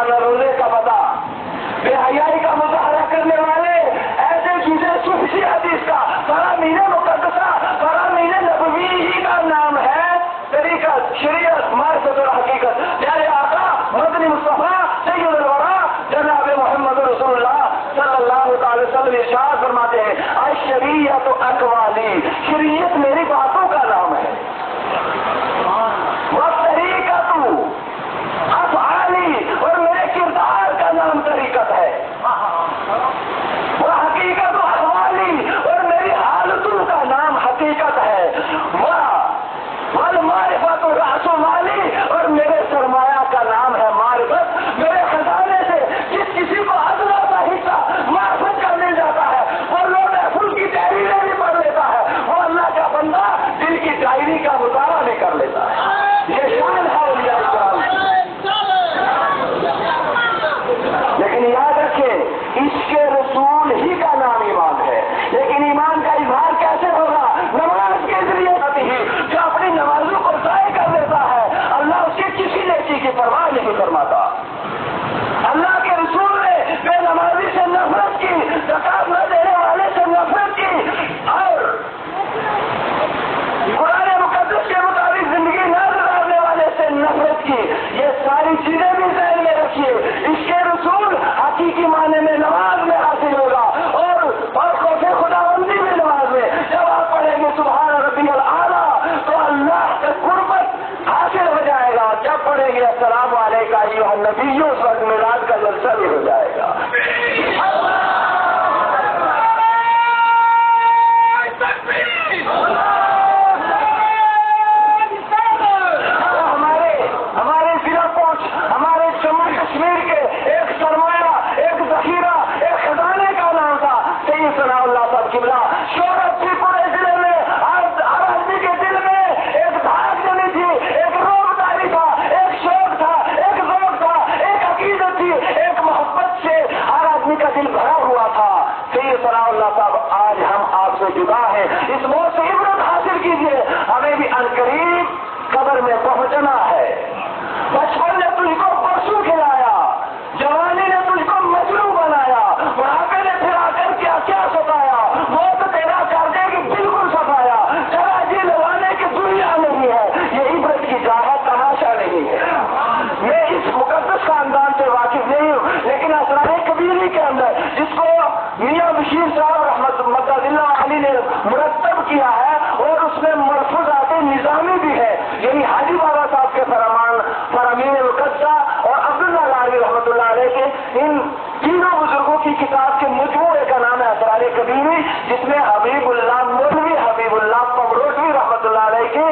اور نہ روزے کا پتہ. بے حیائی کا مظاہرہ کرنے والے ایسے چیزیں صوفی حدیث کا فرامین مقدسہ فرامین نبوی ہی کا نام ہے. طریقت شریعت معرفت اور حقیقت. پیارے آقا مدنی مصطفیٰ سید الورا جناب محمد رسول اللہ صلی اللہ تعالی وسلم ارشاد فرماتے ہیں الشریعت اقوالی، شریعت میری باتوں کا نام ہے. والطریقت افعالی، اور میرے کردار کا نام طریقت ہے. وہ حقیقت اقوالی، اور میری حالتوں کا نام حقیقت ہے. والمعرفت رأس مالی، اور میرے سرمایہ کا نام ہے معرفت. میرے خزانے سے جس کسی کو ادنا کا حصہ معرفت کا مل جاتا ہے وہ لوگ محفوظ کی تحریریں بھی پڑھ لیتا ہے، وہ اللہ کا بندہ دل کی ڈائری کا مطالعہ بھی کر لیتا ہے. یہ شان ہے اولیاء کرام. لیکن یاد رکھیں عشق رسول ہی کا نام ایمان ہے. لیکن ایمان کا اظہار کیسے ہوگا؟ نماز کے ذریعے ہوتی ہی. جو اپنی نمازوں کو ضائع کر دیتا ہے اللہ اس کی کسی نیکی کی پرواہ نہیں فرماتا. اللہ کے رسول نے بے نمازی سے نفرت کی، زکات نہ دینے والے سے نفرت کی، اور قرآن مقدس کے مطابق زندگی نہ گزارنے والے سے نفرت کی. یہ ساری چیزیں بھی ذہن میں رکھیے. اس کے رسول حقیقی معنی میں نماز میں حاصل ہوگا، اور خوف خداوندی میں نماز میں. جب آپ پڑھیں گے سبحان ربی الاعلیٰ تو اللہ سے قربت حاصل ہو جائے گا. جب پڑھیں گے السلام علیکم ایھا النبی، اس وقت میلاد کا جلسہ بھی ہو جائے گا. ہمارے ضلع پہنچ ہمارے جموں کشمیر کے ایک سرمایہ، ایک ذخیرہ، ایک خزانے کا نام تھا سید ثناء اللہ صاحب قبلہ. شہرت تھی پورے ضلع میں. ہر آدمی کے دل میں ایک دھاگ جمی تھی، ایک روب داری تھا، ایک شوق تھا، ایک ذوق تھا، ایک عقیدت تھی، ایک محبت سے ہر آدمی کا دل بھرا ہوا تھا. سید ثناء اللہ صاحب آج ہم آپ سے جدا ہیں. اس موت سے عبرت حاصل کیجیے. ہمیں بھی عنقریب قبر میں پہنچنا ہے. بچپن نے تجھ کو پرسوں کھلایا، جوانی نے تجھ کو مجنون بنایا، بڑھاپے نے پھر آ کر کیا کیا ستایا، موت تیرا کر دے گی بالکل سفایا. چلا جی لگانے کی دنیا نہیں ہے، یہ عبرت کی جا ہے، تماشا نہیں ہے. میں اس مقدس خاندان سے واقف نہیں ہوں، لیکن اسرار کبیری کے اندر جس کو میاں بشیر صاحب رحمت مدد اللہ علی نے مرتب کیا ہے، اور اس میں ملفوظات نظامی بھی ہے. یعنی حاجی بابا صاحب کے فرامین مقدسہ اور عبداللہ لاہوری رحمۃ اللہ علیہ کے ان تینوں بزرگوں کی کتاب کے مجموعے کا نام ہے اسرار کبیری، جس میں حبیب اللہ مولوی حبیب اللہ پمروٹوی رحمۃ اللہ علیہ کے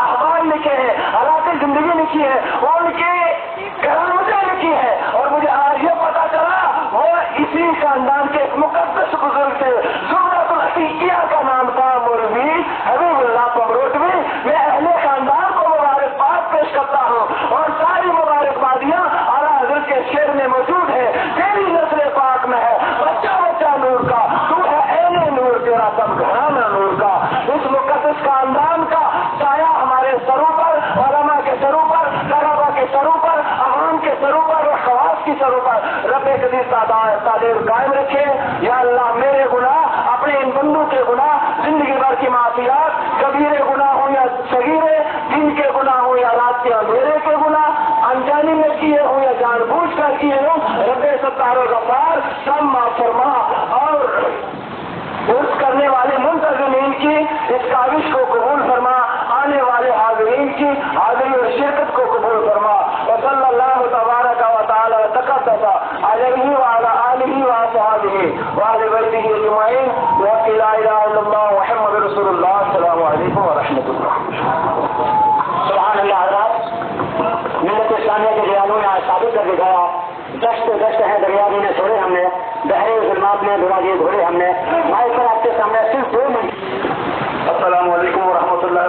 احوال لکھے ہیں، حالات زندگی لکھی ہے، وہ ان کی کرامتیں لکھی ہے. اور مجھے آج یہ پتا چلا وہ اسی خاندان کے ایک مقدس بزرگ تھے. زمرۃ العتیقیہ کا نام تھا مولوی حبیب اللہ پمروٹوی. میں اہل خاندان کو مبارکباد پیش کرتا ہوں، اور ساری مبارکبادیاں اعلیٰ حضرت کے شعر میں موجود ہے. تیری نسل پاک میں ہے بچہ بچہ نور کا، تو ہے عین نور، تیرا سب گھرانا نور کا. اس مقدس خاندان کا سایہ ہمارے سروں پر، علماء کے سروں پر، طلباء کے سروں پر، عوام کے سروں پر اور خواص کی سروں پر رب قدیر تعدیر قائم رکھے. یا اللہ میرے گناہ، اپنے ان بندوں کے گناہ، زندگی بھر کی معصیات، کبیرے گناہ ہوں یا صغیرے، دن کے گناہ ہوں یا رات کے اندھیرے کے گناہ، انجانی میں کیے ہوں یا جان بوجھ کر کیے ہوں، رب ستار و غفار سب معاف فرما. اور عرض کرنے والے منتظمین کی اس کاوش کو قبول فرما، آنے والے حاضرین کی حاضری اور شرکت کو قبول فرما. وصلی اللہ تبارک و تعالی وتقدس علیہ وعلی آلہ واصحابہ وآل بیتہ اجمعین. لا الہ الا اللہ محمد رسول اللہ. السلام علیکم ورحمۃ اللہ. سبحان اللہ. حضرات ملت اسلامیہ کے جوانوں نے آج ثابت کر دکھایا، دشت ہے دریاوی نے چھوڑے ہم نے، بحر ظلمات میں دھوڑے ہم نے. مائک پر آپ کے سامنے صرف 2 منٹ. السلام علیکم ورحمۃ اللہ